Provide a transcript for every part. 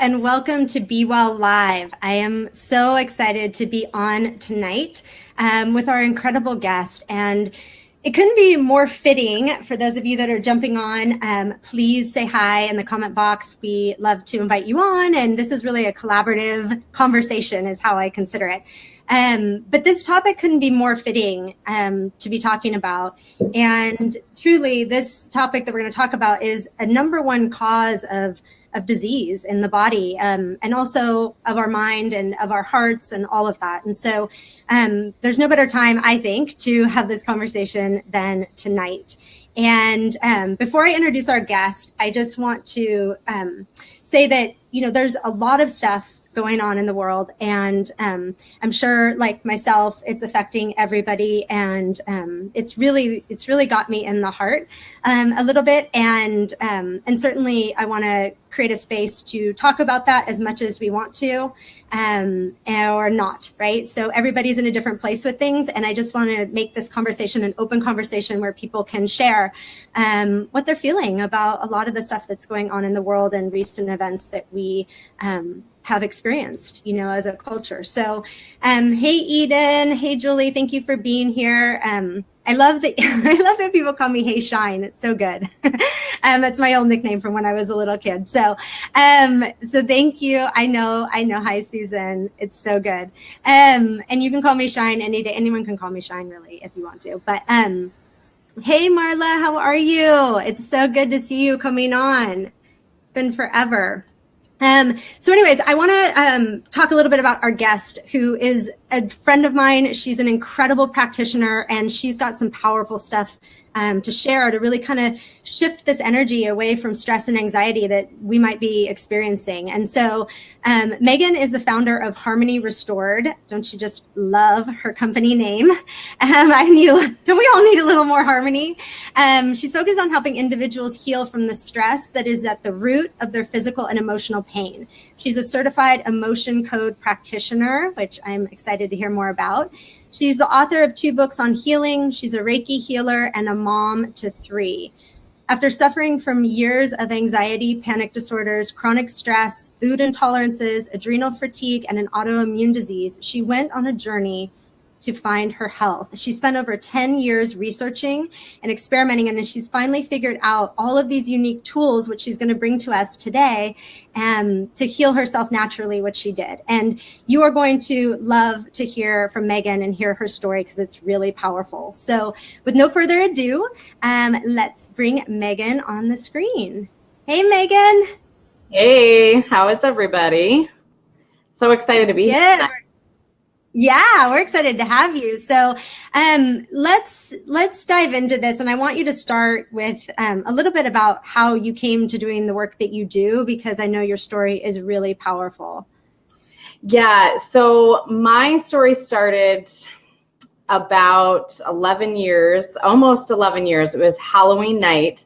and welcome to Be Well Live. I am so excited to be on tonight with our incredible guest, and it couldn't be more fitting for those of you that are jumping on. Please say hi in the comment box. We love to invite you on, and this is really a collaborative conversation is how I consider it. But this topic couldn't be more fitting to be talking about. And truly, this topic that we're going to talk about is a number one cause of disease in the body, and also of our mind and of our hearts and all of that. And so there's no better time, I think, to have this conversation than tonight. And before I introduce our guest, I just want to say that, there's a lot of stuff going on in the world, and I'm sure, like myself, it's affecting everybody, and it's really got me in the heart a little bit, and certainly I want to create a space to talk about that as much as we want to, or not, right? So everybody's in a different place with things, and I just want to make this conversation an open conversation where people can share what they're feeling about a lot of the stuff that's going on in the world and recent events that we have experienced, as a culture. So, hey, Eden, hey, Julie, thank you for being here. I love that people call me Hey Shine. It's so good. That's my old nickname from when I was a little kid. So thank you. I know. Hi, Susan. It's so good. And you can call me Shine any day. Anyone can call me Shine, really, if you want to. But hey, Marla, how are you? It's so good to see you coming on. It's been forever. So anyways, I want to talk a little bit about our guest, who is a friend of mine. She's an incredible practitioner, and she's got some powerful stuff to share to really kind of shift this energy away from stress and anxiety that we might be experiencing. And so Megan is the founder of Harmony Restored. Don't you just love her company name? Don't we all need a little more harmony? She's focused on helping individuals heal from the stress that is at the root of their physical and emotional pain. She's a certified emotion code practitioner, which I'm excited to hear more about. She's the author of 2 books on healing. She's a Reiki healer and a mom to 3. After suffering from years of anxiety, panic disorders, chronic stress, food intolerances, adrenal fatigue, and an autoimmune disease, she went on a journey to find her health. She spent over 10 years researching and experimenting, and she's finally figured out all of these unique tools, which she's going to bring to us today, to heal herself naturally, which she did. And you are going to love to hear from Megan and hear her story, because it's really powerful. So with no further ado, let's bring Megan on the screen. Hey, Megan. Hey, how is everybody? So excited to be here. Yeah, we're excited to have you. So let's dive into this. And I want you to start with a little bit about how you came to doing the work that you do, because I know your story is really powerful. Yeah, so my story started about 11 years, almost 11 years. It was Halloween night.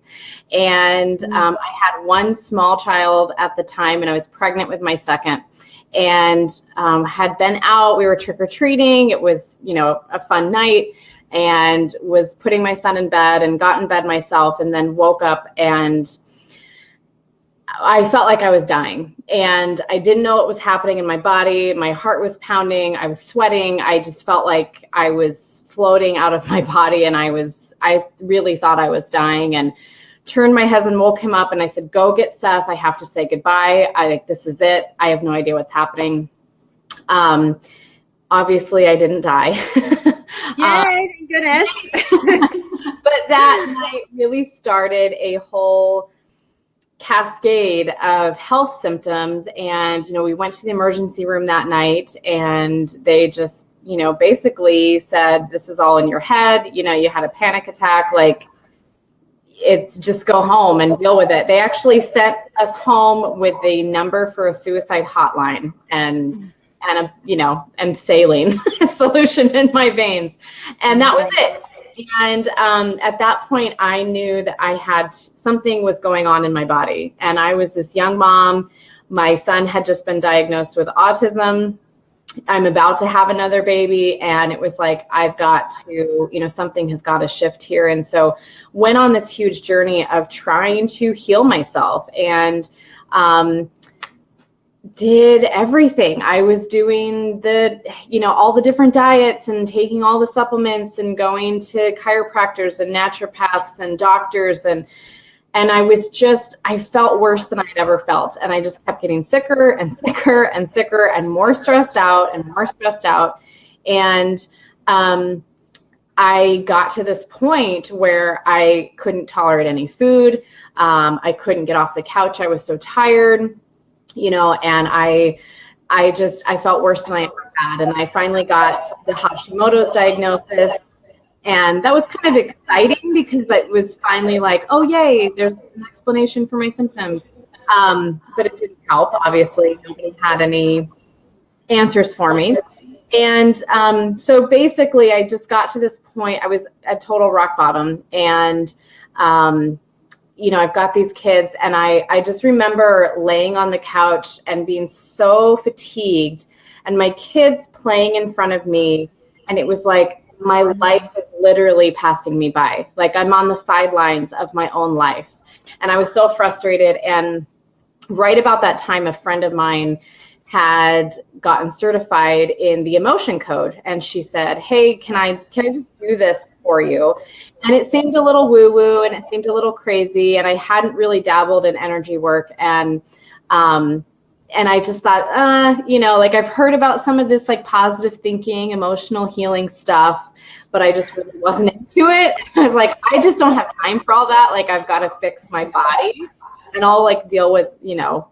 And I had one small child at the time, and I was pregnant with my second. And had been out, we were trick-or-treating. It was, a fun night, and was putting my son in bed and got in bed myself, and then woke up and I felt like I was dying, and I didn't know what was happening in my body. My heart was pounding. I was sweating. I just felt like I was floating out of my body, and I really thought I was dying, and turned my husband, woke him up, and I said, go get Seth. I have to say goodbye. This is it. I have no idea what's happening. Obviously I didn't die. Yay, thank goodness. But that night really started a whole cascade of health symptoms. And, we went to the emergency room that night, and they just, basically said, this is all in your head. You had a panic attack. It's just go home and deal with it. They actually sent us home with the number for a suicide hotline and saline solution in my veins. And that was it. And at that point, I knew that something was going on in my body. And I was this young mom. My son had just been diagnosed with autism. I'm about to have another baby, and it was like, I've got to, something has got to shift here. And so went on this huge journey of trying to heal myself. And did everything. I was doing all the different diets and taking all the supplements and going to chiropractors and naturopaths and doctors, and I felt worse than I'd ever felt. And I just kept getting sicker and sicker and sicker and more stressed out and more stressed out. And I got to this point where I couldn't tolerate any food. I couldn't get off the couch. I was so tired, and I felt worse than I ever had. And I finally got the Hashimoto's diagnosis. And that was kind of exciting because it was finally like, oh, yay, there's an explanation for my symptoms. But it didn't help. Obviously, nobody had any answers for me. And so basically, I just got to this point. I was at total rock bottom. And, I've got these kids. And I just remember laying on the couch and being so fatigued. And my kids playing in front of me. And it was like, my life is literally passing me by. Like I'm on the sidelines of my own life. And I was so frustrated. And right about that time, a friend of mine had gotten certified in the emotion code. And she said, hey, can I just do this for you? And it seemed a little woo-woo and it seemed a little crazy. And I hadn't really dabbled in energy work. And I just thought, I've heard about some of this like positive thinking, emotional healing stuff, but I just really wasn't into it. I was like, I just don't have time for all that. Like I've got to fix my body and I'll like deal with,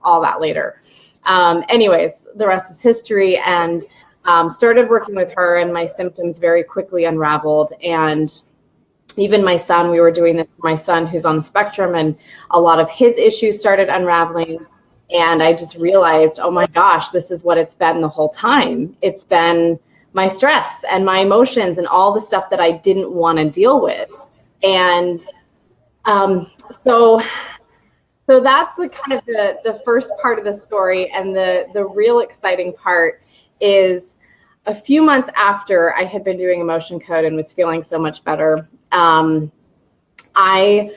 all that later. Anyways, the rest is history, and started working with her, and my symptoms very quickly unraveled. And even my son, we were doing this for my son who's on the spectrum, and a lot of his issues started unraveling. And I just realized, oh my gosh, this is what it's been the whole time. It's been my stress and my emotions and all the stuff that I didn't want to deal with. And so that's the kind of the first part of the story. And the real exciting part is a few months after I had been doing emotion code and was feeling so much better, I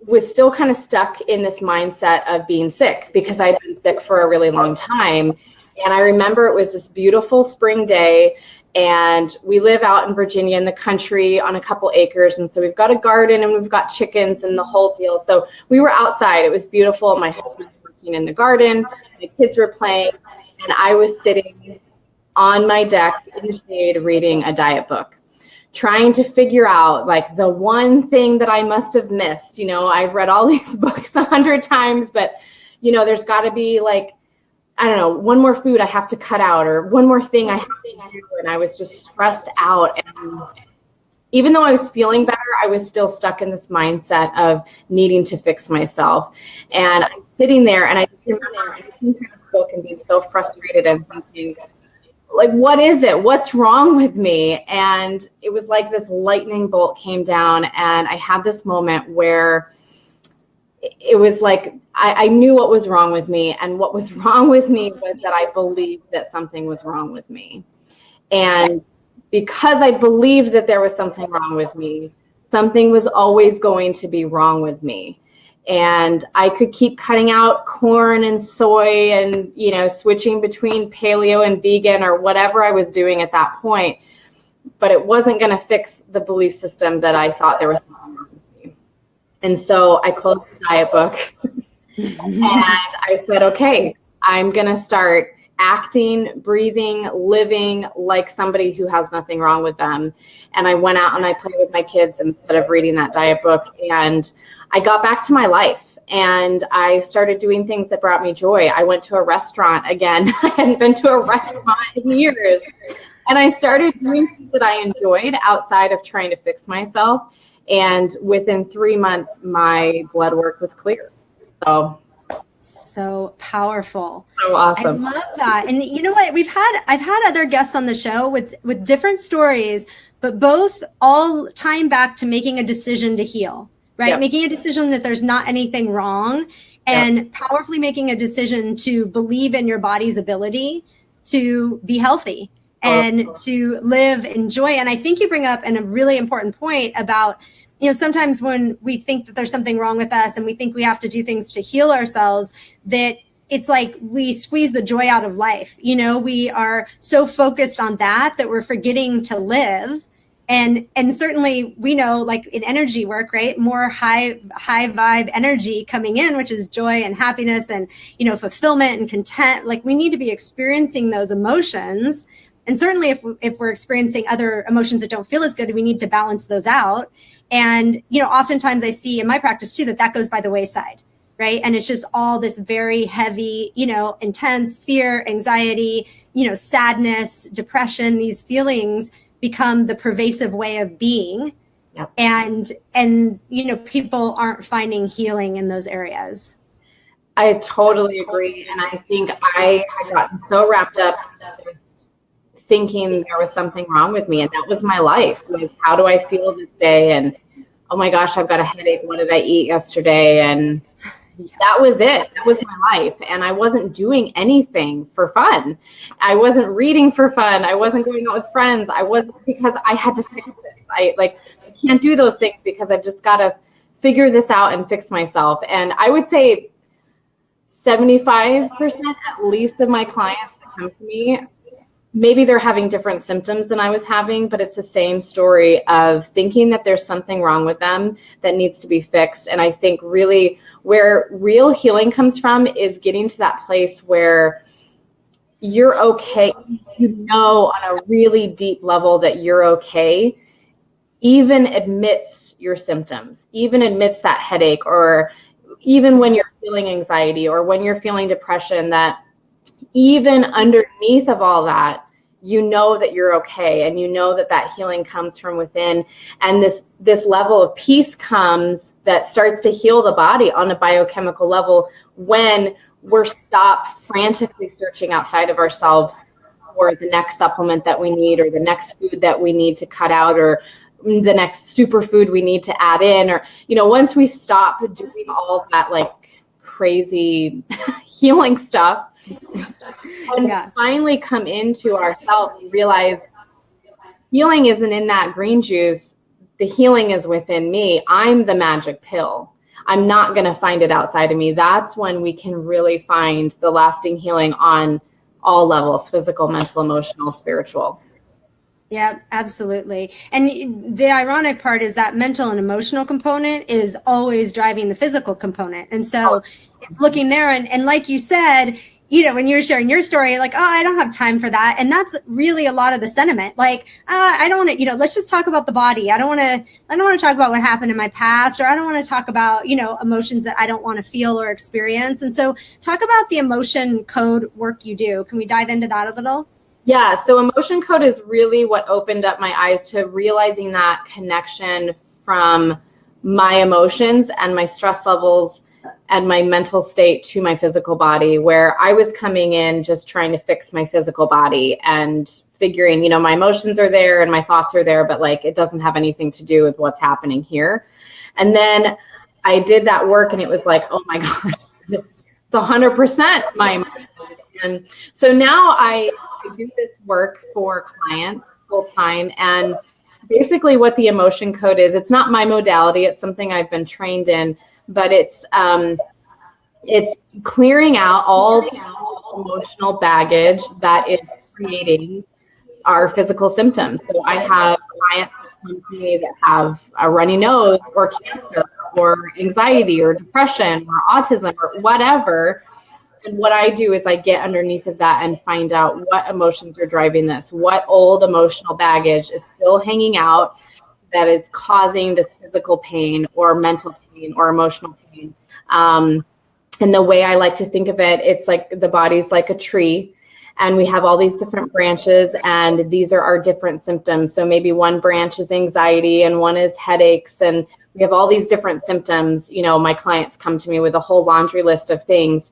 was still kind of stuck in this mindset of being sick because I'd been sick for a really long time. And I remember it was this beautiful spring day, and we live out in Virginia in the country on a couple acres. And so we've got a garden and we've got chickens and the whole deal. So we were outside. It was beautiful. My husband's working in the garden. My kids were playing. And I was sitting on my deck in the shade reading a diet book, trying to figure out like the one thing that I must have missed. I've read all these books 100 times, but there's got to be like, I don't know, one more food I have to cut out, or one more thing I have to do. And I was just stressed out. And even though I was feeling better, I was still stuck in this mindset of needing to fix myself. And I'm sitting there, and I just remember looking through this book and being so frustrated and thinking, like, what is it? What's wrong with me? And it was like this lightning bolt came down, and I had this moment where it was like I knew what was wrong with me. And what was wrong with me was that I believed that something was wrong with me. And because I believed that there was something wrong with me, something was always going to be wrong with me. And I could keep cutting out corn and soy and, switching between paleo and vegan or whatever I was doing at that point. But it wasn't going to fix the belief system that I thought there was something wrong with me. And so I closed the diet book and I said, okay, I'm going to start acting, breathing, living like somebody who has nothing wrong with them. And I went out and I played with my kids instead of reading that diet book. And I got back to my life, and I started doing things that brought me joy. I went to a restaurant again. I hadn't been to a restaurant in years. And I started doing things that I enjoyed outside of trying to fix myself. And within 3 months, my blood work was clear. So powerful. So awesome. I love that. And you know what? I've had other guests on the show with different stories, but both all tying back to making a decision to heal, right? Yep. Making a decision that there's not anything wrong, and powerfully making a decision to believe in your body's ability to be healthy and to live in joy. And I think you bring up a really important point about, sometimes when we think that there's something wrong with us and we think we have to do things to heal ourselves, that it's like we squeeze the joy out of life. You know, we are so focused on that we're forgetting to live. And certainly we know, like in energy work, right, more high vibe energy coming in, which is joy and happiness and, you know, fulfillment and content. Like we need to be experiencing those emotions. And certainly if we're experiencing other emotions that don't feel as good, we need to balance those out. And, you know, oftentimes I see in my practice too, that goes by the wayside, right? And it's just all this very heavy, you know, intense fear, anxiety, you know, sadness, depression, these feelings become the pervasive way of being. Yep. And, you know, people aren't finding healing in those areas. I totally agree. And I think I had gotten so wrapped up just thinking there was something wrong with me. And that was my life. Like, how do I feel this day? And, oh my gosh, I've got a headache. What did I eat yesterday? And that was it. That was my life. And I wasn't doing anything for fun. I wasn't reading for fun. I wasn't going out with friends. I wasn't, because I had to fix this. I can't do those things because I've just got to figure this out and fix myself. And I would say 75% at least of my clients that come to me, maybe they're having different symptoms than I was having, but it's the same story of thinking that there's something wrong with them that needs to be fixed. And I think really where real healing comes from is getting to that place where you're okay. You know, on a really deep level that you're okay, even amidst your symptoms, even amidst that headache, or even when you're feeling anxiety or when you're feeling depression, that even underneath of all that, you know that you're okay, and you know that that healing comes from within, and this level of peace comes that starts to heal the body on a biochemical level when we're stopped frantically searching outside of ourselves for the next supplement that we need, or the next food that we need to cut out, or the next superfood we need to add in. Or, you know, once we stop doing all that like crazy healing stuff, and finally come into ourselves and realize healing isn't in that green juice. The healing is within me. I'm the magic pill. I'm not going to find it outside of me. That's when we can really find the lasting healing on all levels: physical, mental, emotional, spiritual. Yeah, absolutely. And the ironic part is that mental and emotional component is always driving the physical component. And so it's looking there, and like you said, you know, when you were sharing your story, like, oh, I don't have time for that. And that's really a lot of the sentiment. Like, I don't want to, you know, let's just talk about the body. I don't want to talk about what happened in my past, or I don't want to talk about, you know, emotions that I don't want to feel or experience. And so talk about the emotion code work you do. Can we dive into that a little? Yeah, so emotion code is really what opened up my eyes to realizing that connection from my emotions and my stress levels and my mental state to my physical body, where I was coming in just trying to fix my physical body and figuring, you know, my emotions are there and my thoughts are there, but like it doesn't have anything to do with what's happening here. And then I did that work and it was like, oh my gosh, it's 100% my emotions. And so now I do this work for clients full time. And basically what the emotion code is, it's not my modality, it's something I've been trained in, but it's clearing out all the emotional baggage that is creating our physical symptoms. So I have clients that come to me that have a runny nose or cancer or anxiety or depression or autism or whatever. And what I do is I get underneath of that and find out what emotions are driving this, what old emotional baggage is still hanging out that is causing this physical pain or mental pain or emotional pain. And the way I like to think of it, it's like the body's like a tree, and we have all these different branches, and these are our different symptoms. So maybe one branch is anxiety and one is headaches, and we have all these different symptoms. You know, my clients come to me with a whole laundry list of things.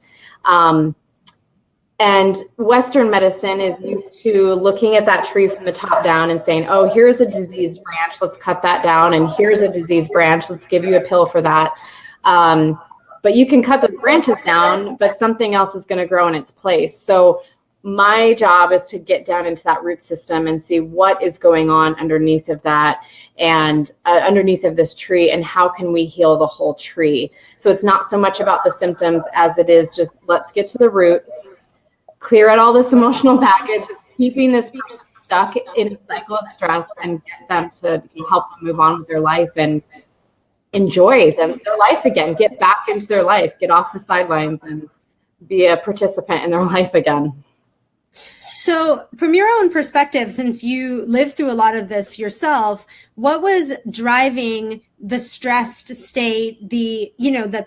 And Western medicine is used to looking at that tree from the top down and saying, oh, here's a disease branch, let's cut that down. And here's a disease branch, let's give you a pill for that. But you can cut those branches down, but something else is going to grow in its place. So my job is to get down into that root system and see what is going on underneath of that and underneath of this tree, and how can we heal the whole tree. So it's not so much about the symptoms as it is just, let's get to the root, clear out all this emotional baggage, keeping this person stuck in a cycle of stress, and get them to help them move on with their life and enjoy their life again, get back into their life, get off the sidelines and be a participant in their life again. So from your own perspective, since you lived through a lot of this yourself, what was driving the stressed state, the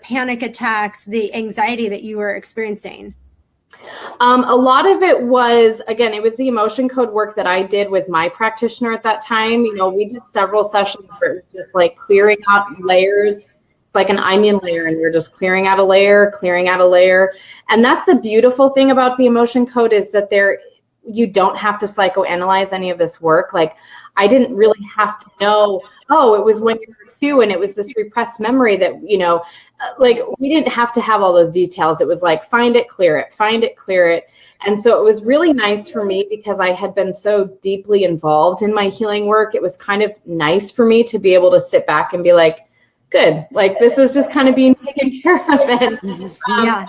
panic attacks, the anxiety that you were experiencing? A lot of it was, again, it was the emotion code work that I did with my practitioner at that time. We did several sessions where it was just like clearing out layers, like an onion layer, and you're just clearing out a layer, clearing out a layer. And that's the beautiful thing about the emotion code, is that you don't have to psychoanalyze any of this work. Like, I didn't really have to know, oh, it was when you were 2 and it was this repressed memory that, like, we didn't have to have all those details. It was like, find it, clear it, find it, clear it. And so it was really nice for me, because I had been so deeply involved in my healing work. It was kind of nice for me to be able to sit back and be like, good, like, this is just kind of being taken care of. And yeah.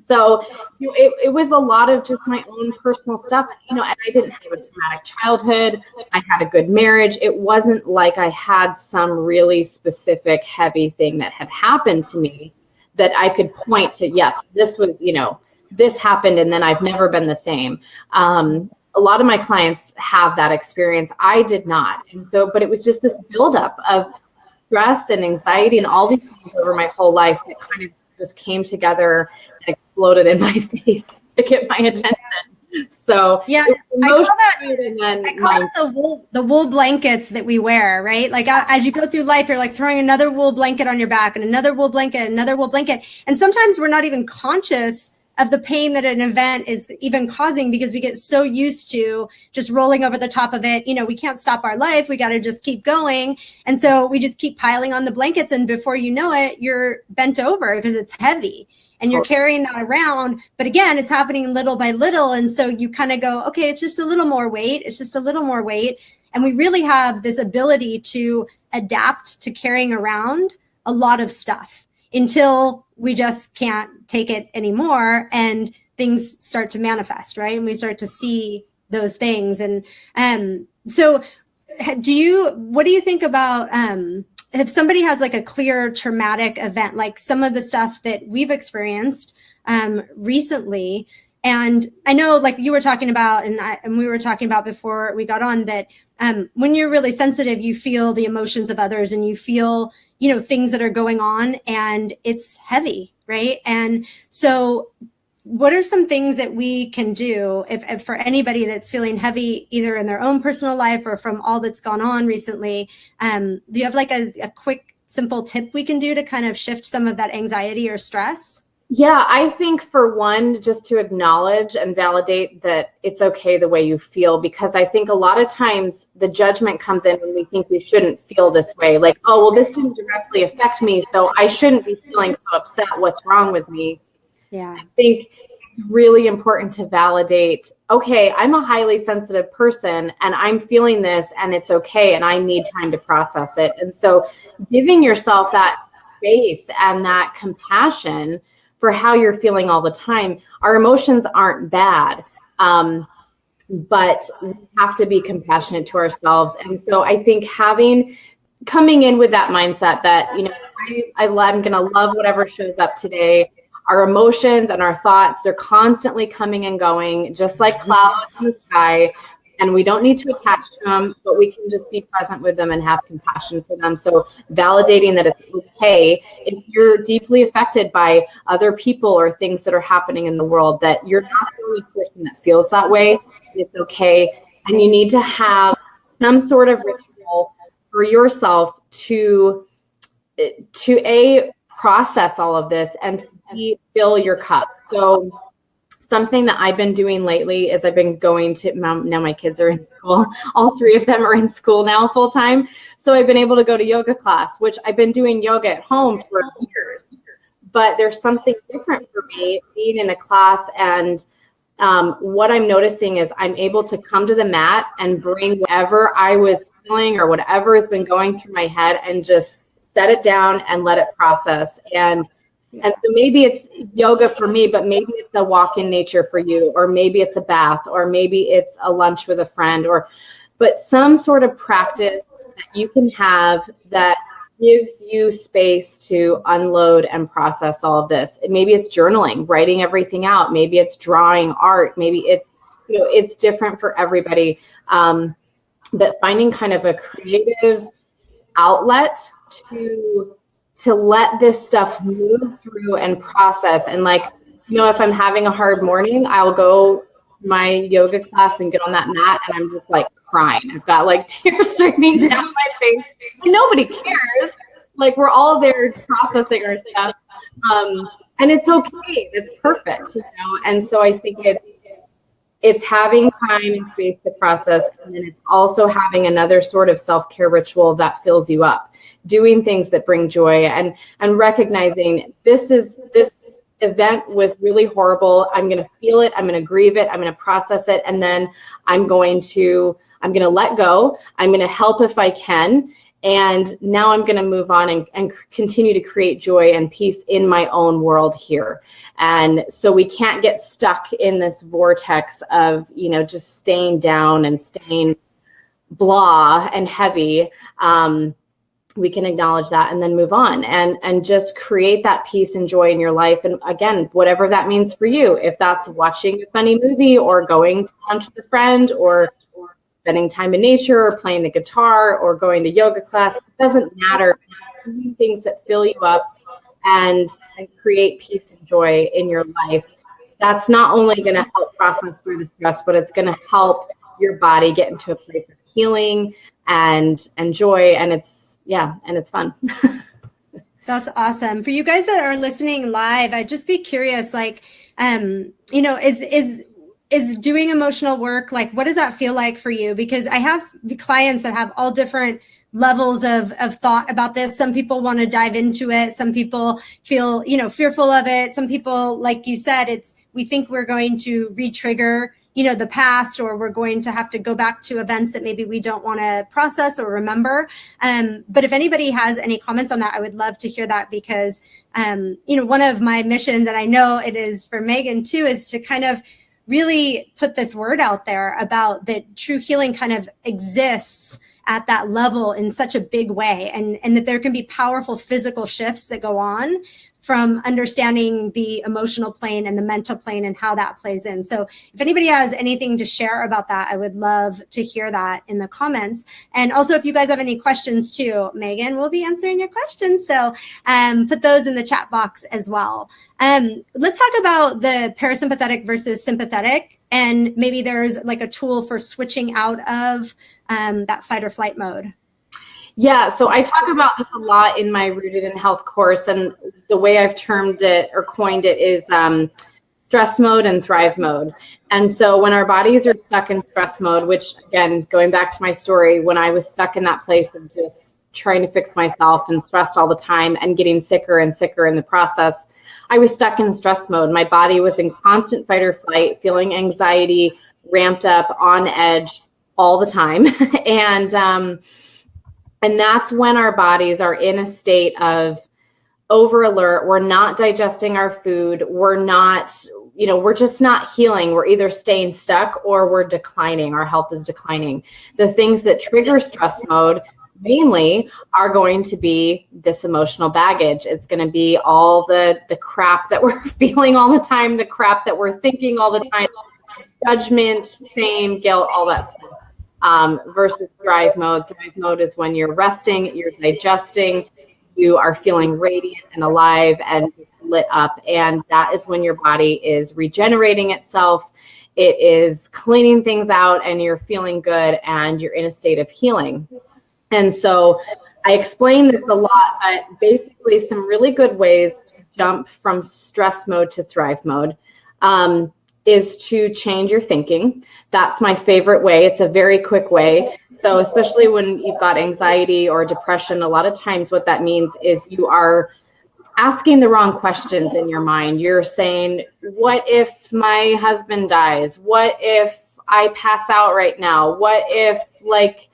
So it was a lot of just my own personal stuff, and I didn't have a traumatic childhood. I had a good marriage. It wasn't like I had some really specific heavy thing that had happened to me that I could point to, yes, this was, this happened, and then I've never been the same. A lot of my clients have that experience. I did not. And so, but it was just this buildup of stress and anxiety and all these things over my whole life that kind of just came together and exploded in my face to get my attention. So yeah, I call it the wool blankets that we wear, right? Like, as you go through life, you're like throwing another wool blanket on your back and another wool blanket, another wool blanket. And sometimes we're not even conscious of the pain that an event is even causing, because we get so used to just rolling over the top of it. We can't stop our life. We got to just keep going. And so we just keep piling on the blankets. And before you know it, you're bent over because it's heavy and you're carrying that around. But again, it's happening little by little. And so you kind of go, okay, it's just a little more weight. It's just a little more weight. And we really have this ability to adapt to carrying around a lot of stuff until we just can't take it anymore, and things start to manifest, right? And we start to see those things. And so what do you think about if somebody has like a clear traumatic event, like some of the stuff that we've experienced recently? And I know, like you were talking about, and we were talking about before we got on, that when you're really sensitive, you feel the emotions of others, and you feel, things that are going on, and it's heavy, right? And so what are some things that we can do if for anybody that's feeling heavy, either in their own personal life or from all that's gone on recently? Do you have like a quick, simple tip we can do to kind of shift some of that anxiety or stress? Yeah, I think for one, just to acknowledge and validate that it's okay the way you feel, because I think a lot of times the judgment comes in when we think we shouldn't feel this way. Like, oh, well, this didn't directly affect me, so I shouldn't be feeling so upset. What's wrong with me? Yeah. I think it's really important to validate, okay, I'm a highly sensitive person and I'm feeling this, and it's okay, and I need time to process it. And so giving yourself that space and that compassion for how you're feeling all the time. Our emotions aren't bad, but we have to be compassionate to ourselves. And so I think coming in with that mindset that, I'm going to love whatever shows up today. Our emotions and our thoughts, they're constantly coming and going, just like clouds in the sky. And we don't need to attach to them, but we can just be present with them and have compassion for them. So validating that it's okay if you're deeply affected by other people or things that are happening in the world, that you're not the only person that feels that way. It's okay. And you need to have some sort of ritual for yourself to process all of this and to fill your cup. So something that I've been doing lately is I've been going to, now my kids are in school, all 3 of them are in school now full time. So I've been able to go to yoga class, which I've been doing yoga at home for years. But there's something different for me being in a class and what I'm noticing is I'm able to come to the mat and bring whatever I was feeling or whatever has been going through my head and just set it down and let it process. And so maybe it's yoga for me, but maybe it's a walk in nature for you, or maybe it's a bath, or maybe it's a lunch with a friend, but some sort of practice that you can have that gives you space to unload and process all of this. Maybe it's journaling, writing everything out. Maybe it's drawing art. Maybe it's, it's different for everybody. But finding kind of a creative outlet to let this stuff move through and process. And like, if I'm having a hard morning, I'll go to my yoga class and get on that mat and I'm just like crying. I've got like tears streaming down my face. And nobody cares. Like, we're all there processing our stuff. And it's okay. It's perfect, And so I think it's having time and space to process, and then it's also having another sort of self-care ritual that fills you up, doing things that bring joy, and recognizing this event was really horrible. I'm going to feel it. I'm going to grieve it. I'm going to process it. And then I'm going to let go. I'm going to help if I can. And now I'm going to move on and continue to create joy and peace in my own world here. And so we can't get stuck in this vortex of, just staying down and staying blah and heavy. We can acknowledge that and then move on and just create that peace and joy in your life. And again, whatever that means for you, if that's watching a funny movie or going to lunch with a friend or spending time in nature or playing the guitar or going to yoga class, it doesn't matter. Doing things that fill you up and create peace and joy in your life. That's not only going to help process through the stress, but it's going to help your body get into a place of healing and joy. And it's fun. That's awesome. For you guys that are listening live, I'd just be curious, like, is doing emotional work, like, what does that feel like for you? Because I have the clients that have all different levels of thought about this. Some people want to dive into it. Some people feel, fearful of it. Some people, like you said, we think we're going to re-trigger, the past, or we're going to have to go back to events that maybe we don't want to process or remember. But if anybody has any comments on that, I would love to hear that, because, one of my missions, and I know it is for Megan too, is to kind of really put this word out there about that true healing kind of exists at that level in such a big way, and that there can be powerful physical shifts that go on from understanding the emotional plane and the mental plane and how that plays in. So if anybody has anything to share about that, I would love to hear that in the comments. And also, if you guys have any questions too, Megan will be answering your questions. So put those in the chat box as well. Let's talk about the parasympathetic versus sympathetic. And maybe there's like a tool for switching out of that fight or flight mode. Yeah, so I talk about this a lot in my Rooted in Health course, and the way I've termed it or coined it is stress mode and thrive mode. And so when our bodies are stuck in stress mode, which again, going back to my story, when I was stuck in that place of just trying to fix myself and stressed all the time and getting sicker and sicker in the process, I was stuck in stress mode. My body was in constant fight or flight, feeling anxiety, ramped up, on edge all the time. And that's when our bodies are in a state of over alert. We're not digesting our food. We're not, we're just not healing. We're either staying stuck or we're declining. Our health is declining. The things that trigger stress mode mainly are going to be this emotional baggage. It's going to be all the crap that we're feeling all the time, the crap that we're thinking all the time, judgment, shame, guilt, all that stuff. Versus thrive mode. Thrive mode is when you're resting, you're digesting, you are feeling radiant and alive and lit up. And that is when your body is regenerating itself. It is cleaning things out and you're feeling good and you're in a state of healing. And so I explain this a lot, but basically some really good ways to jump from stress mode to thrive mode is to change your thinking. That's my favorite way. It's a very quick way. So especially when you've got anxiety or depression, a lot of times what that means is you are asking the wrong questions in your mind. You're saying, what if my husband dies? What if I pass out right now? What if, like,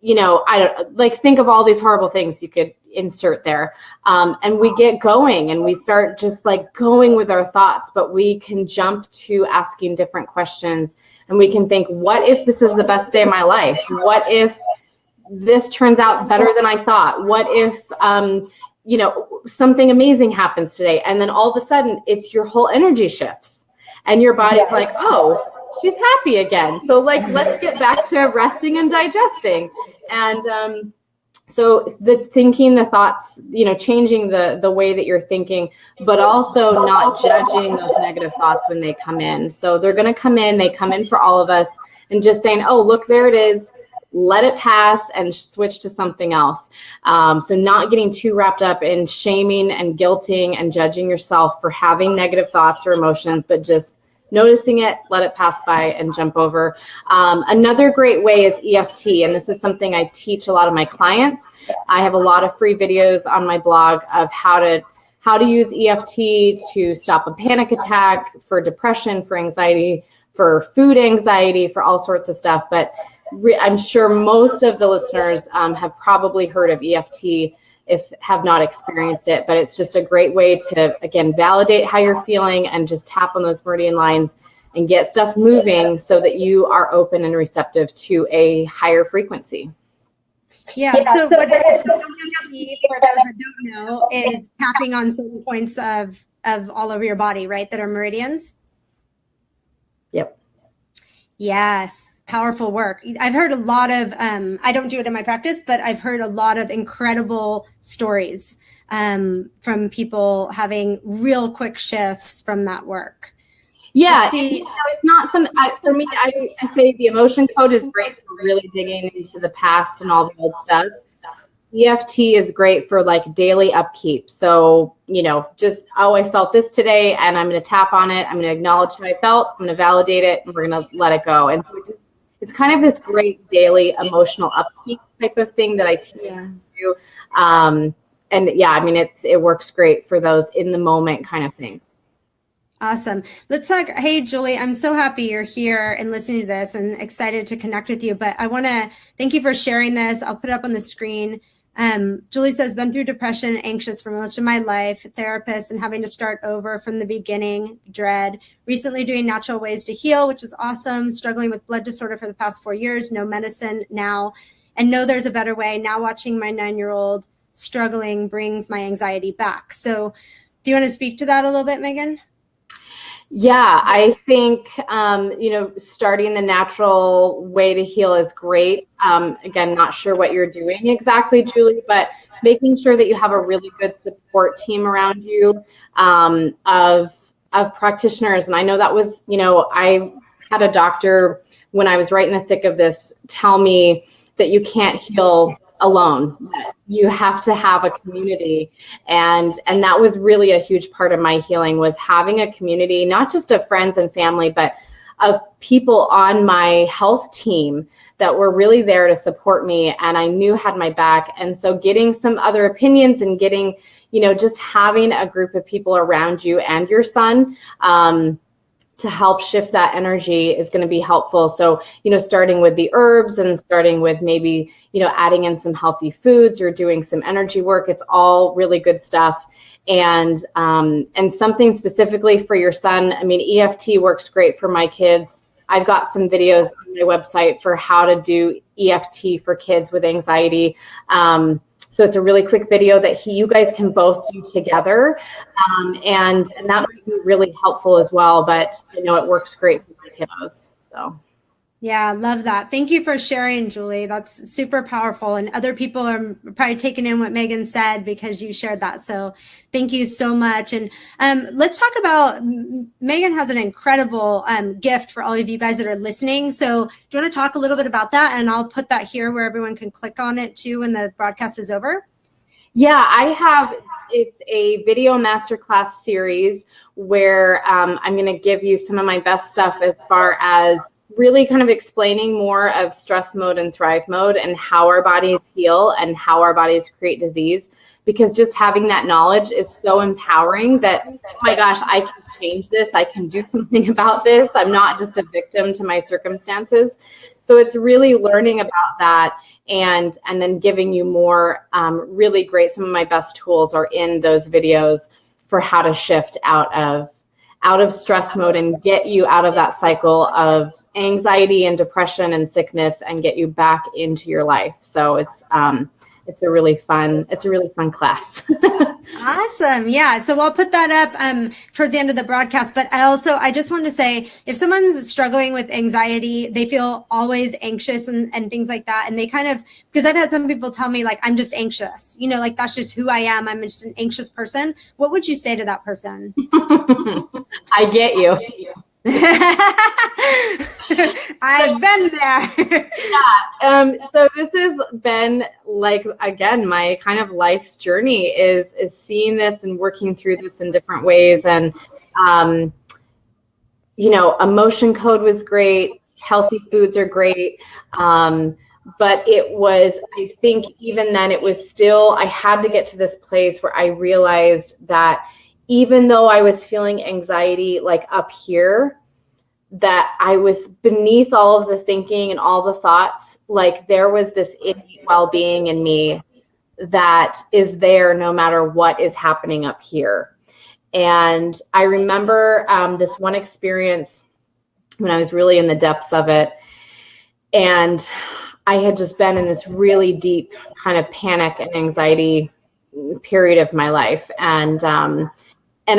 I don't, like, think of all these horrible things you could insert there. And we get going and we start just like going with our thoughts, but we can jump to asking different questions, and we can think, what if this is the best day of my life? What if this turns out better than I thought? What if, something amazing happens today? And then all of a sudden it's your whole energy shifts and your body's like, oh, she's happy again. So like, let's get back to resting and digesting. And so the thinking, the thoughts, changing the way that you're thinking, but also not judging those negative thoughts when they come in. So they're going to come in, they come in for all of us, and just saying, oh, look, there it is. Let it pass and switch to something else. So not getting too wrapped up in shaming and guilting and judging yourself for having negative thoughts or emotions, but just noticing it, let it pass by, and jump over. Another great way is EFT, and this is something I teach a lot of my clients. I have a lot of free videos on my blog of how to use EFT to stop a panic attack, for depression, for anxiety, for food anxiety, for all sorts of stuff. But I'm sure most of the listeners have probably heard of EFT if have not experienced it, but it's just a great way to, again, validate how you're feeling and just tap on those meridian lines and get stuff moving so that you are open and receptive to a higher frequency. Yeah, so what EFT, for those that don't know, is tapping on certain points of all over your body, right, that are meridians? Yep. Yes, powerful work. I've heard a lot of, I don't do it in my practice, but I've heard a lot of incredible stories from people having real quick shifts from that work. Yeah, and, it's not some, for me, I say the emotion code is great for really digging into the past and all the old stuff. EFT is great for like daily upkeep. So, just, oh, I felt this today and I'm going to tap on it. I'm going to acknowledge how I felt. I'm going to validate it, and we're going to let it go. And so it's kind of this great daily emotional upkeep type of thing that I teach to do. And yeah, I mean, it works great for those in the moment kind of things. Awesome. Let's talk. Hey, Julie, I'm so happy you're here and listening to this and excited to connect with you. But I want to thank you for sharing this. I'll put it up on the screen. Julie says, been through depression, anxious for most of my life, therapist, and having to start over from the beginning, dread. Recently doing natural ways to heal, which is awesome. Struggling with blood disorder for the past 4 years, no medicine now, and know there's a better way. Now watching my 9-year-old struggling brings my anxiety back. So do you want to speak to that a little bit, Megan? Yeah, I think, starting the natural way to heal is great. Again, not sure what you're doing exactly, Julie, but making sure that you have a really good support team around you of practitioners. And I know that was, I had a doctor when I was right in the thick of this tell me that you can't heal alone. You have to have a community, and that was really a huge part of my healing, was having a community, not just of friends and family, but of people on my health team that were really there to support me and I knew had my back. And so getting some other opinions and getting, just having a group of people around you and your son to help shift that energy is going to be helpful. So, starting with the herbs and starting with maybe, adding in some healthy foods or doing some energy work, it's all really good stuff. And something specifically for your son. I mean, EFT works great for my kids. I've got some videos on my website for how to do EFT for kids with anxiety. So it's a really quick video that you guys can both do together. And that might be really helpful as well, but it works great for my kiddos. So. Yeah, love that. Thank you for sharing, Julie. That's super powerful. And other people are probably taking in what Megan said because you shared that. So thank you so much. And let's talk about, Megan has an incredible gift for all of you guys that are listening. So do you want to talk a little bit about that? And I'll put that here where everyone can click on it too when the broadcast is over. Yeah, it's a video masterclass series where I'm going to give you some of my best stuff as far as really kind of explaining more of stress mode and thrive mode and how our bodies heal and how our bodies create disease. because just having that knowledge is so empowering that, oh my gosh, I can change this. I can do something about this. I'm not just a victim to my circumstances. So it's really learning about that, and then giving you more really great, some of my best tools are in those videos for how to shift out of stress mode and get you out of that cycle of anxiety and depression and sickness and get you back into your life. So it's a really fun class. Awesome. Yeah. So I'll put that up towards the end of the broadcast. But I just want to say, if someone's struggling with anxiety, they feel always anxious and things like that. And they kind of, because I've had some people tell me, like, I'm just anxious, like that's just who I am. I'm just an anxious person. What would you say to that person? I get you. I've been there. Yeah. So this has been, like, again, my kind of life's journey is seeing this and working through this in different ways. And, emotion code was great. Healthy foods are great. But it was, I think even then it was still, I had to get to this place where I realized that even though I was feeling anxiety like up here, that I was beneath all of the thinking and all the thoughts, like there was this innate well-being in me that is there no matter what is happening up here. And I remember this one experience when I was really in the depths of it, and I had just been in this really deep kind of panic and anxiety period of my life. And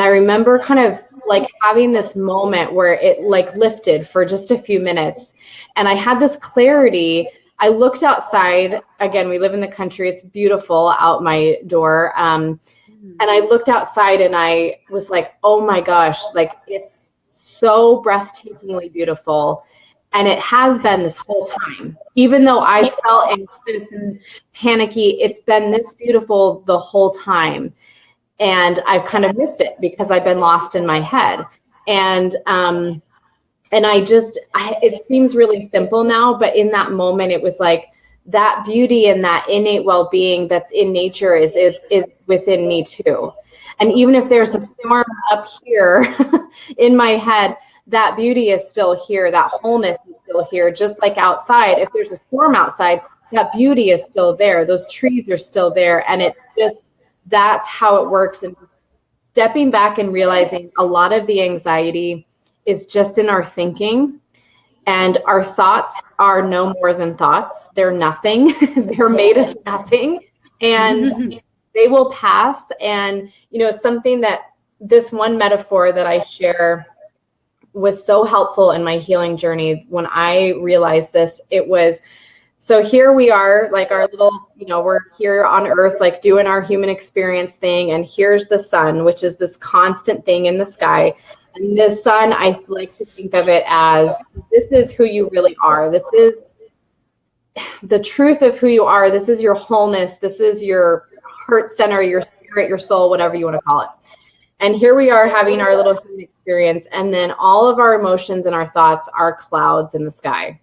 I remember kind of like having this moment where it like lifted for just a few minutes. And I had this clarity. I looked outside. Again, we live in the country. It's beautiful out my door. And I looked outside and I was like, oh my gosh, like it's so breathtakingly beautiful. And it has been this whole time. Even though I felt anxious and panicky, it's been this beautiful the whole time. And I've kind of missed it because I've been lost in my head. And it seems really simple now, but in that moment, it was like that beauty and that innate well-being that's in nature is within me too. And even if there's a storm up here in my head, that beauty is still here. That wholeness is still here. Just like outside, if there's a storm outside, that beauty is still there. Those trees are still there. And it's just, that's how it works. And stepping back and realizing a lot of the anxiety is just in our thinking, and our thoughts are no more than thoughts. They're nothing. They're made of nothing, and they will pass. And, something that this one metaphor that I share was so helpful in my healing journey. When I realized this, it was, so here we are, like our little, we're here on Earth, like doing our human experience thing. And here's the sun, which is this constant thing in the sky. And the sun, I like to think of it as, this is who you really are. This is the truth of who you are. This is your wholeness. This is your heart center, your spirit, your soul, whatever you want to call it. And here we are having our little human experience. And then all of our emotions and our thoughts are clouds in the sky.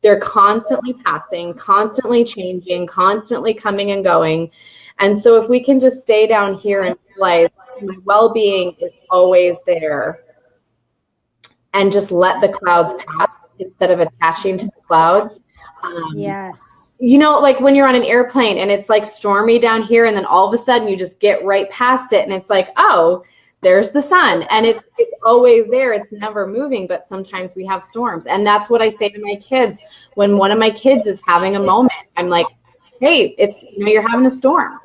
They're constantly passing, constantly changing, constantly coming and going. And so if we can just stay down here and realize my well-being is always there, and just let the clouds pass instead of attaching to the clouds. Yes. Like when you're on an airplane and it's like stormy down here, and then all of a sudden you just get right past it and it's like, oh, there's the sun, and it's always there. It's never moving, but sometimes we have storms. And that's what I say to my kids. When one of my kids is having a moment, I'm like, hey, it's, you're having a storm.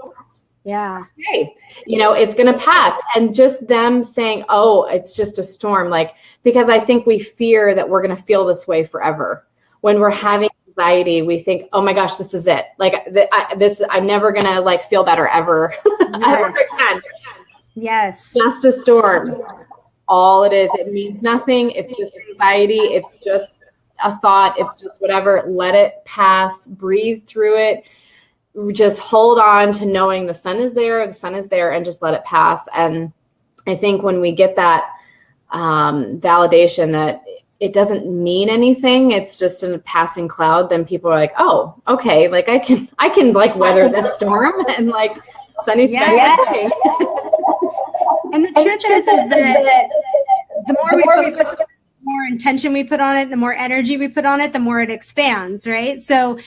Yeah. Hey, it's going to pass. And just them saying, oh, it's just a storm. Like, because I think we fear that we're going to feel this way forever. When we're having anxiety, we think, oh my gosh, this is it. Like I'm never going to like feel better ever. Yes. Ever again. Yes. Just a storm. All it is. It means nothing. It's just anxiety. It's just a thought. It's just whatever. Let it pass. Breathe through it. Just hold on to knowing the sun is there, and just let it pass. And I think when we get that validation that it doesn't mean anything, it's just a passing cloud, then people are like, oh, okay, like I can like weather this storm and like Sunny sky. Yes. And the truth is that the more we focus, the more intention we put on it, the more energy we put on it, the more it expands, right? So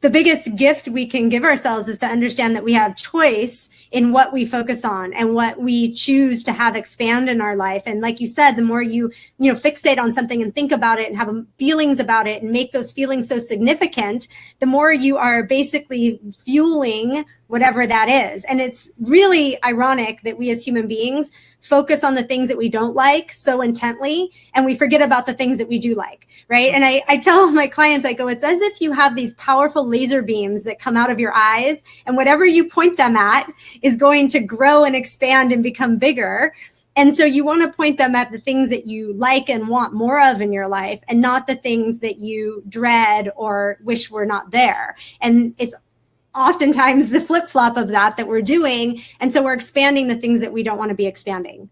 the biggest gift we can give ourselves is to understand that we have choice in what we focus on and what we choose to have expand in our life. And like you said, the more you fixate on something and think about it and have feelings about it and make those feelings so significant, the more you are basically fueling whatever that is. And it's really ironic that we as human beings focus on the things that we don't like so intently, and we forget about the things that we do like, right? And I tell my clients, I go, it's as if you have these powerful laser beams that come out of your eyes, and whatever you point them at is going to grow and expand and become bigger. And so you want to point them at the things that you like and want more of in your life, and not the things that you dread or wish were not there. And it's oftentimes the flip-flop of that we're doing. And so we're expanding the things that we don't want to be expanding.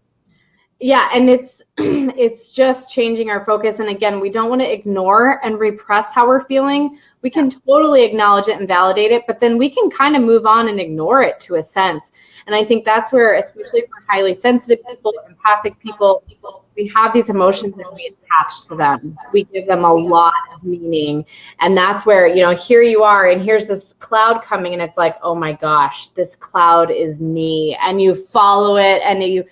Yeah, and it's just changing our focus. And again, we don't want to ignore and repress how we're feeling. We can totally acknowledge it and validate it, but then we can kind of move on and ignore it to a sense. And I think that's where, especially for highly sensitive people, empathic people, we have these emotions and we attach to them. We give them a lot of meaning. And that's where, here you are and here's this cloud coming and it's like, oh my gosh, this cloud is me. And you follow it and you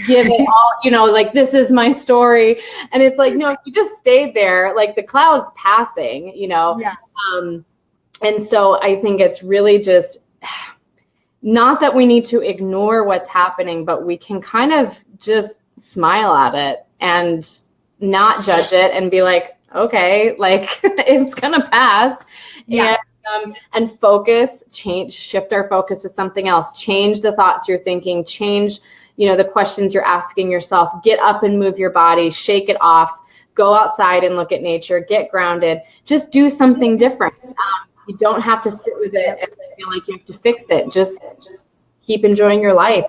give it all, like, this is my story. And it's like, no, if you just stayed there, like the cloud's passing, Yeah. And so I think it's really just, not that we need to ignore what's happening, but we can kind of just smile at it and not judge it and be like, okay, like it's gonna pass. Yeah. And focus, shift our focus to something else, change the thoughts you're thinking, change, the questions you're asking yourself, get up and move your body, shake it off, go outside and look at nature, get grounded, just do something different. You don't have to sit with it and feel like you have to fix it. Just keep enjoying your life.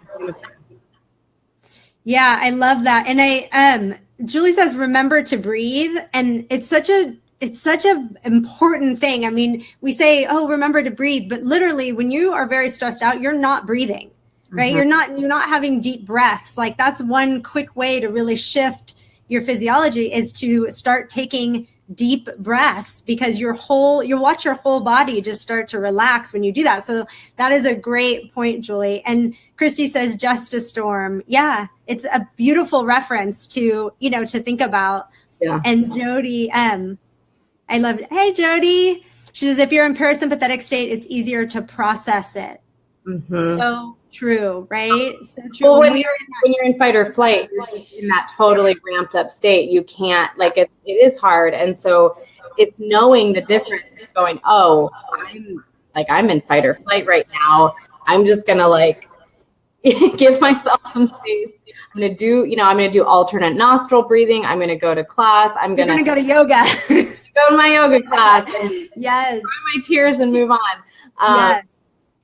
Yeah, I love that. And Julie says, remember to breathe. And it's such a important thing. I mean, we say, oh, remember to breathe, but literally when you are very stressed out, you're not breathing, right? Mm-hmm. You're not having deep breaths. Like that's one quick way to really shift your physiology, is to start taking deep breaths, because you'll watch your whole body just start to relax when you do that. So that is a great point, Julie. And Christy says, just a storm. Yeah, it's a beautiful reference to, to think about. Yeah. And Jody, I love it. Hey, Jody. She says, if you're in parasympathetic state, it's easier to process it. Mm-hmm. So true, right? So true. Well, when you're in fight or flight, you're in that totally ramped up state. You can't, it is hard. And so it's knowing the difference, going, oh, I'm in fight or flight right now. I'm just gonna give myself some space. I'm gonna do alternate nostril breathing. I'm gonna go to class. You're gonna go to yoga. Go to my yoga class. And yes. Cry my tears and move on. Yes.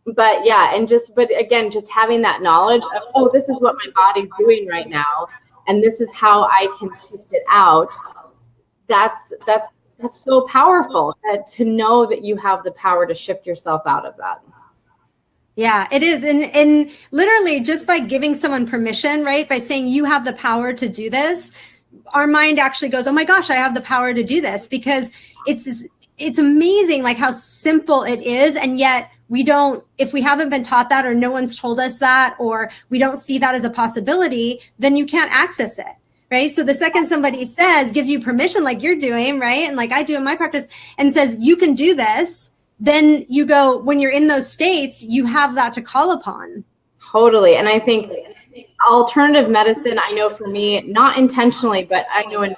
But yeah, but again, just having that knowledge of, oh, this is what my body's doing right now, and this is how I can shift it out. That's so powerful, to know that you have the power to shift yourself out of that. Yeah, it is. And literally just by giving someone permission, right? By saying you have the power to do this, our mind actually goes, oh my gosh, I have the power to do this, because it's amazing how simple it is. And yet if we haven't been taught that, or no one's told us that, or we don't see that as a possibility, then you can't access it. Right. So the second somebody gives you permission, like you're doing, right, and like I do in my practice, and says, you can do this, then you go, when you're in those states, you have that to call upon. Totally. And I think alternative medicine, I know for me, not intentionally, but I know in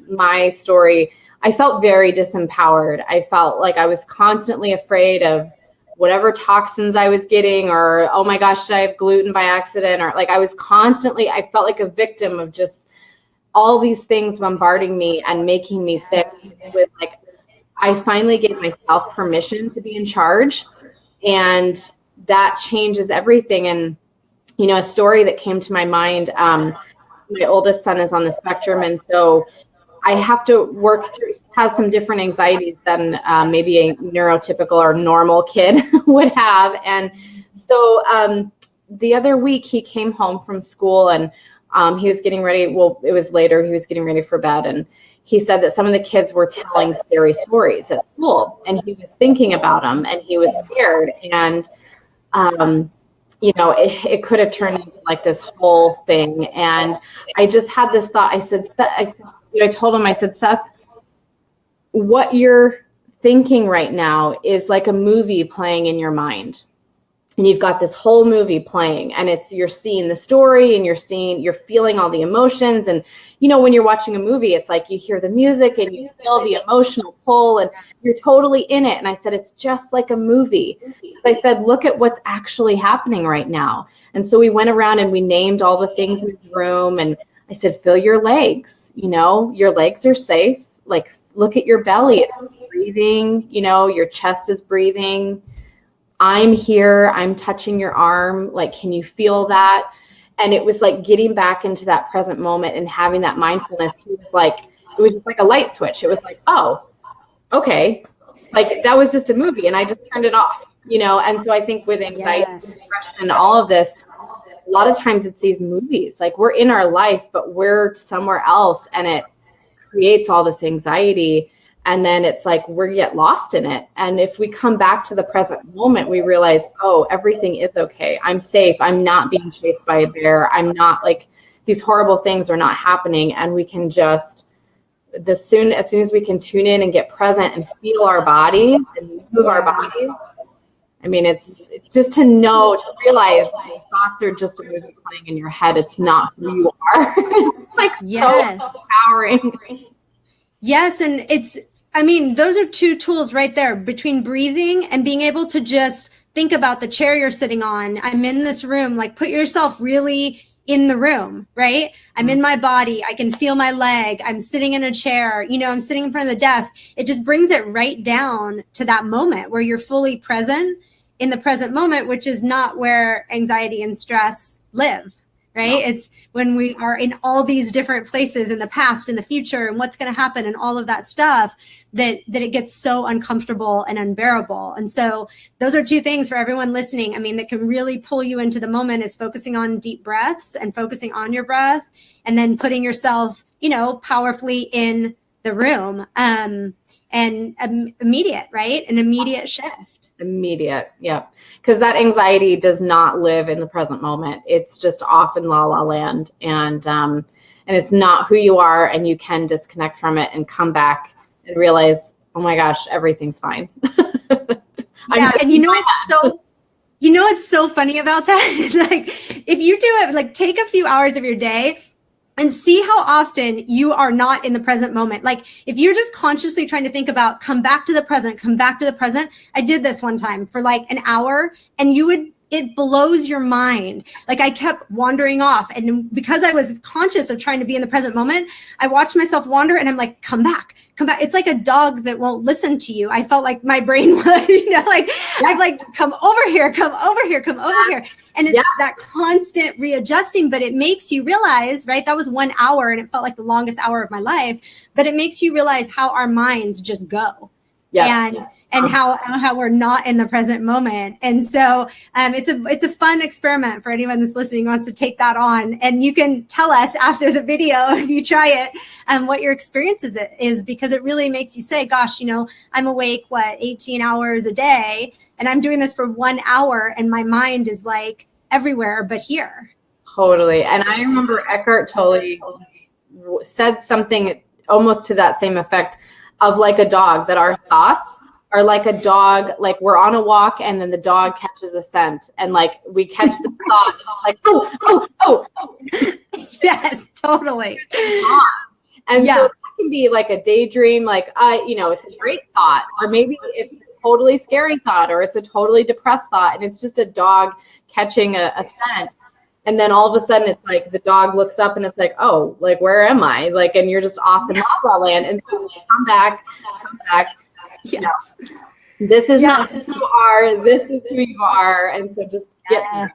my story, I felt very disempowered. I felt like I was constantly afraid of whatever toxins I was getting, or, oh my gosh, did I have gluten by accident? Or I felt like a victim of just all these things bombarding me and making me sick. It was I finally gave myself permission to be in charge, and that changes everything. And, a story that came to my mind, my oldest son is on the spectrum, and so I have to work through, has some different anxieties than maybe a neurotypical or normal kid would have. And So the other week he came home from school and he was getting ready. Well, it was later. He was getting ready for bed. And he said that some of the kids were telling scary stories at school. And he was thinking about them and he was scared. And, you know, it could have turned into like this whole thing. And I just had this thought. I told him, I said, Seth, what you're thinking right now is like a movie playing in your mind. And you've got this whole movie playing and you're seeing the story and you're feeling all the emotions. And, you know, when you're watching a movie, it's like you hear the music and you feel the emotional pull and you're totally in it. And I said, it's just like a movie. So I said, look at what's actually happening right now. And so we went around and we named all the things in his room. And I said, feel your legs, you know, your legs are safe. Like, look at your belly, it's breathing, you know, your chest is breathing. I'm here, I'm touching your arm, like, can you feel that? And it was like getting back into that present moment and having that mindfulness. He was like, it was just like a light switch. It was like, oh, okay. Like that was just a movie and I just turned it off, you know? And so I think with anxiety, depression, all of this, a lot of times it's these movies, like we're in our life, but we're somewhere else and it creates all this anxiety. And then it's like we get lost in it. And if we come back to the present moment, we realize, oh, everything is okay. I'm safe. I'm not being chased by a bear. I'm not, like, these horrible things are not happening. And we can just, as soon as we can tune in and get present and feel our bodies and move our bodies. I mean, it's just to realize that your thoughts are just a movie playing in your head. It's not who you are. It's like so empowering. Yes. And those are two tools right there between breathing and being able to just think about the chair you're sitting on. I'm in this room, like put yourself really in the room, right? I'm in my body. I can feel my leg. I'm sitting in a chair, you know, I'm sitting in front of the desk. It just brings it right down to that moment where you're fully present in the present moment, which is not where anxiety and stress live. Right? It's when we are in all these different places in the past, in the future, and what's going to happen and all of that stuff that it gets so uncomfortable and unbearable. And so those are two things for everyone listening. I mean, that can really pull you into the moment is focusing on deep breaths and focusing on your breath and then putting yourself, you know, powerfully in the room and immediate, right? An immediate shift. Immediate, yeah. Because that anxiety does not live in the present moment. It's just off in la la land, and it's not who you are. And you can disconnect from it and come back and realize, oh my gosh, everything's fine. Yeah, and you know what's so funny about that is like if you do it, like take a few hours of your day and see how often you are not in the present moment. Like if you're just consciously trying to think about, come back to the present. I did this one time for like an hour and it blows your mind. Like I kept wandering off. And because I was conscious of trying to be in the present moment, I watched myself wander and I'm like, come back. It's like a dog that won't listen to you. I felt like my brain was, you know, like, I'm like, come over here. And it's that constant readjusting, but it makes you realize, right? That was 1 hour and it felt like the longest hour of my life, but it makes you realize how our minds just go. And how we're not in the present moment. And so it's a fun experiment for anyone that's listening who wants to take that on. And you can tell us after the video, if you try it, what your experience is, because it really makes you say, gosh, you know, I'm awake, 18 hours a day, and I'm doing this for 1 hour and my mind is like everywhere but here. Totally. And I remember Eckhart Tolle said something almost to that same effect of like a dog, that our thoughts are like a dog, like we're on a walk and then the dog catches a scent and like we catch the thought like, oh. Yes, totally. And so that can be like a daydream, like, you know, it's a great thought, or maybe it's a totally scary thought, or it's a totally depressed thought. And it's just a dog catching a scent. And then all of a sudden it's like the dog looks up and it's like, oh, like, where am I? Like, and you're just off in la la land. And so you come back. Yes. No, this is not who you are. This is who you are. And so just get there.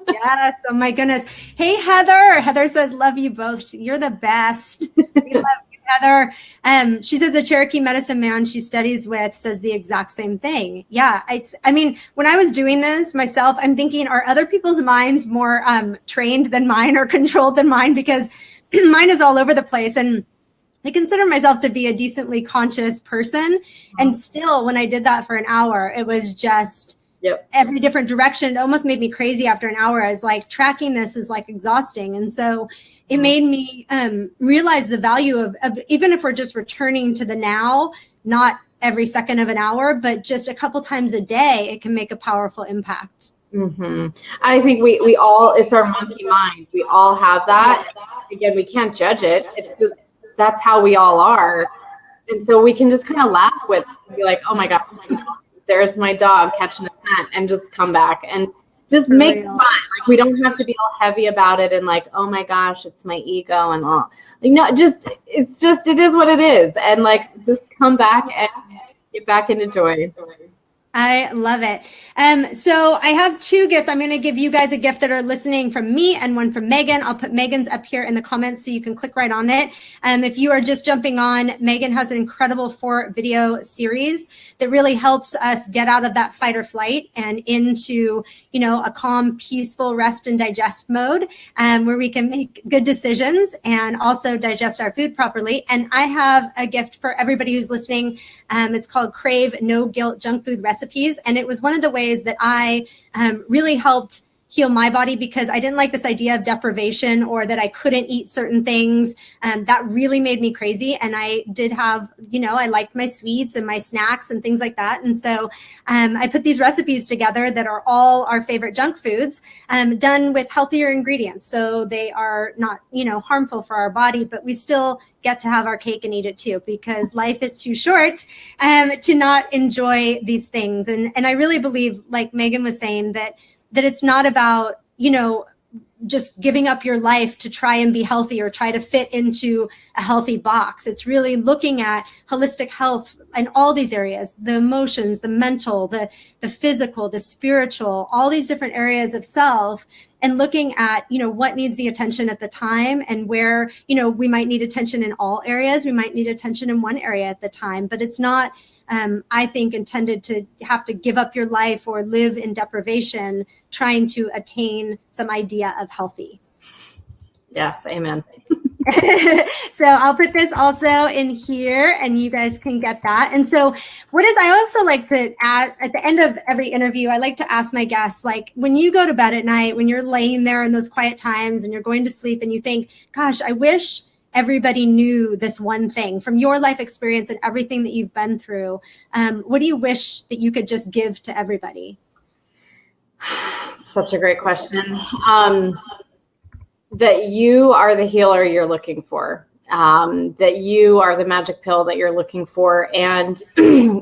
Yes. Oh my goodness. Hey, Heather. Heather says, love you both. You're the best. We love you Heather, she said the Cherokee medicine man she studies with says the exact same thing. Yeah, I mean, when I was doing this myself, I'm thinking, are other people's minds more trained than mine or controlled than mine? Because mine is all over the place. And I consider myself to be a decently conscious person. And still, when I did that for an hour, it was just every different direction. It almost made me crazy after an hour. I was like, tracking this is like exhausting. And so it made me realize the value of even if we're just returning to the now, not every second of an hour, but just a couple times a day, it can make a powerful impact. Mm-hmm. I think we all, it's our monkey mind. We all have that. Again, we can't judge it. It's just, that's how we all are. And so we can just kind of laugh with, be like, oh my gosh, there's my dog catching a scent, and just come back and just make it fun. Like, we don't have to be all heavy about it and like, oh my gosh, it's my ego and all. Like, no, just, it is what it is. And like, just come back and get back into joy. I love it. So I have two gifts. I'm going to give you guys a gift that are listening from me and one from Megan. I'll put Megan's up here in the comments so you can click right on it. If you are just jumping on, Megan has an incredible 4-video series that really helps us get out of that fight or flight and into, you know, a calm, peaceful rest and digest mode, where we can make good decisions and also digest our food properly. And I have a gift for everybody who's listening. It's called Crave No Guilt Junk Food Recipes. And it was one of the ways that I really helped heal my body, because I didn't like this idea of deprivation or that I couldn't eat certain things. That really made me crazy. And I did have, you know, I liked my sweets and my snacks and things like that. And so I put these recipes together that are all our favorite junk foods, done with healthier ingredients. So they are not, you know, harmful for our body, but we still get to have our cake and eat it too, because life is too short to not enjoy these things. And I really believe, like Megan was saying, that it's not about, you know, just giving up your life to try and be healthy or try to fit into a healthy box. It's really looking at holistic health in all these areas, the emotions, the mental, the physical, the spiritual, all these different areas of self, and looking at, you know, what needs the attention at the time, and where, you know, we might need attention in all areas. We might need attention in one area at the time, but it's not, I think, intended to have to give up your life or live in deprivation trying to attain some idea of healthy. Yes, amen. So I'll put this also in here and you guys can get that. And so I also like to add at the end of every interview, I like to ask my guests, like, when you go to bed at night, when you're laying there in those quiet times and you're going to sleep and you think, gosh, I wish everybody knew this one thing from your life experience and everything that you've been through, what do you wish that you could just give to everybody? Such a great question. That you are the healer you're looking for, that you are the magic pill that you're looking for, and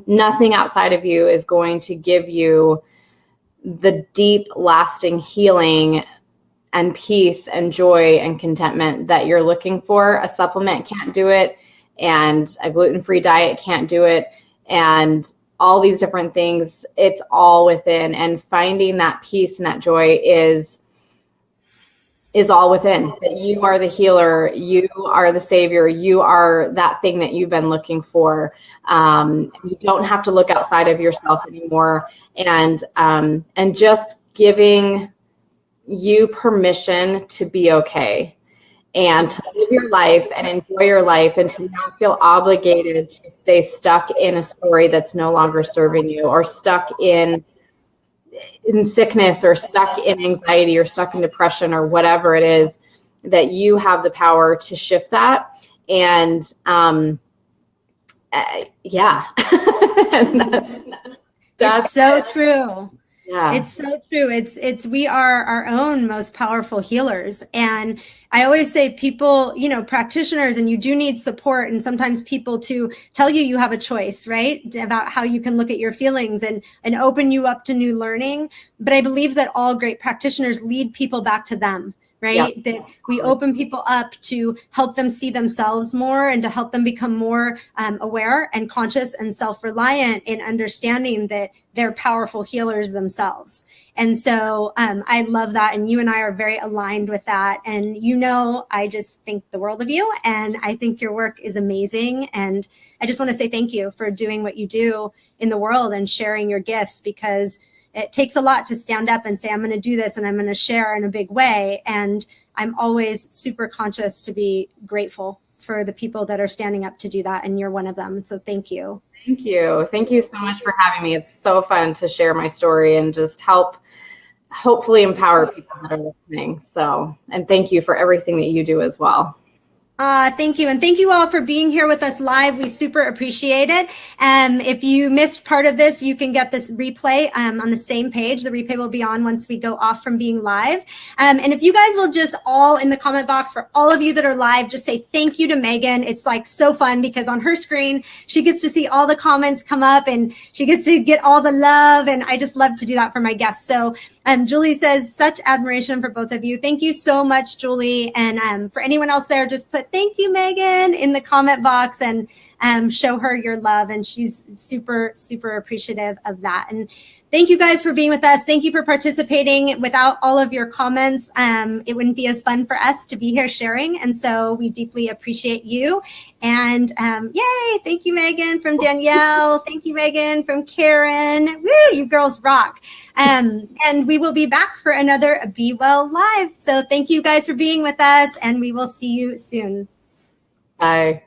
nothing outside of you is going to give you the deep, lasting healing and peace and joy and contentment that you're looking for. A supplement can't do it, and a gluten-free diet can't do it, and all these different things. It's all within, and finding that peace and that joy is all within. That you are the healer, you are the savior, you are that thing that you've been looking for. You don't have to look outside of yourself anymore, and just giving you permission to be okay and to live your life and enjoy your life, and to not feel obligated to stay stuck in a story that's no longer serving you, or stuck in sickness, or stuck in anxiety, or stuck in depression, or whatever it is. That you have the power to shift that. And yeah. That's so true. Yeah. It's so true. We are our own most powerful healers. And I always say, people, you know, practitioners, and you do need support, and sometimes people to tell you have a choice, right? About how you can look at your feelings and open you up to new learning. But I believe that all great practitioners lead people back to them, right? Yep. That we open people up to help them see themselves more and to help them become more aware and conscious and self-reliant in understanding that they're powerful healers themselves. And so I love that. And you and I are very aligned with that. And I just think the world of you. And I think your work is amazing. And I just want to say thank you for doing what you do in the world and sharing your gifts, because it takes a lot to stand up and say, I'm going to do this and I'm going to share in a big way. And I'm always super conscious to be grateful for the people that are standing up to do that. And you're one of them. So thank you. Thank you. Thank you so much for having me. It's so fun to share my story and just hopefully empower people that are listening. So, and thank you for everything that you do as well. Thank you. And thank you all for being here with us live. We super appreciate it. If you missed part of this, you can get this replay on the same page. The replay will be on once we go off from being live. And if you guys will just all in the comment box, for all of you that are live, just say thank you to Megan. It's like so fun because on her screen, she gets to see all the comments come up and she gets to get all the love. And I just love to do that for my guests. So Julie says, such admiration for both of you. Thank you so much, Julie. And for anyone else there, just put thank you, Megan, in the comment box and show her your love. And she's super, super appreciative of that. And thank you guys for being with us. Thank you for participating. Without all of your comments, it wouldn't be as fun for us to be here sharing. And so we deeply appreciate you. And yay, thank you, Megan, from Danielle. Thank you, Megan, from Karen. Woo, you girls rock. And we will be back for another Be Well Live. So thank you guys for being with us, and we will see you soon. Bye.